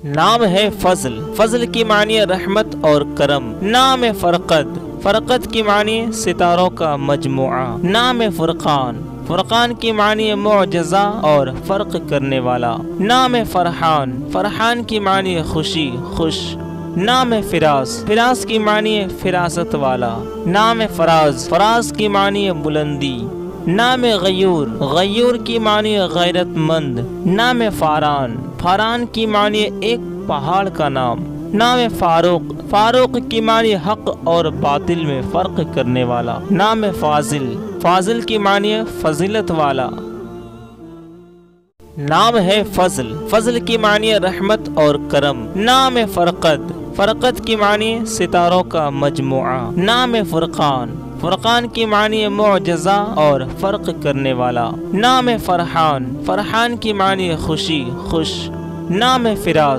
نام ہے فضل، فضل کی معنی رحمت اور کرم۔ نام فرقد، فرقد کی معنی ستاروں کا مجموعہ۔ نام فرقان، فرقان کی معنی معجزہ اور فرق کرنے والا۔ نام فرحان، فرحان کی معنی خوشی، خوش۔ نام فراس، فراس کی معنی فراست والا۔ نام فراز، فراز کی معنی بلندی۔ نام غیور، غیور کی معنی غیرت مند۔ نام فاران، فاران کی معنی ایک پہاڑ کا نام۔ نام فاروق، فاروق کی معنی حق اور باطل میں فرق کرنے والا۔ نام فاضل، فاضل کی معنی فضیلت والا۔ نام ہے فضل، فضل کی معنی رحمت اور کرم۔ نام فرقد، فرقد کی معنی ستاروں کا مجموعہ۔ نام فرقان، فرقان کی معنی معجزہ اور فرق کرنے والا۔ نام فرحان، فرحان کی معنی خوشی، خوش۔ نام فراس،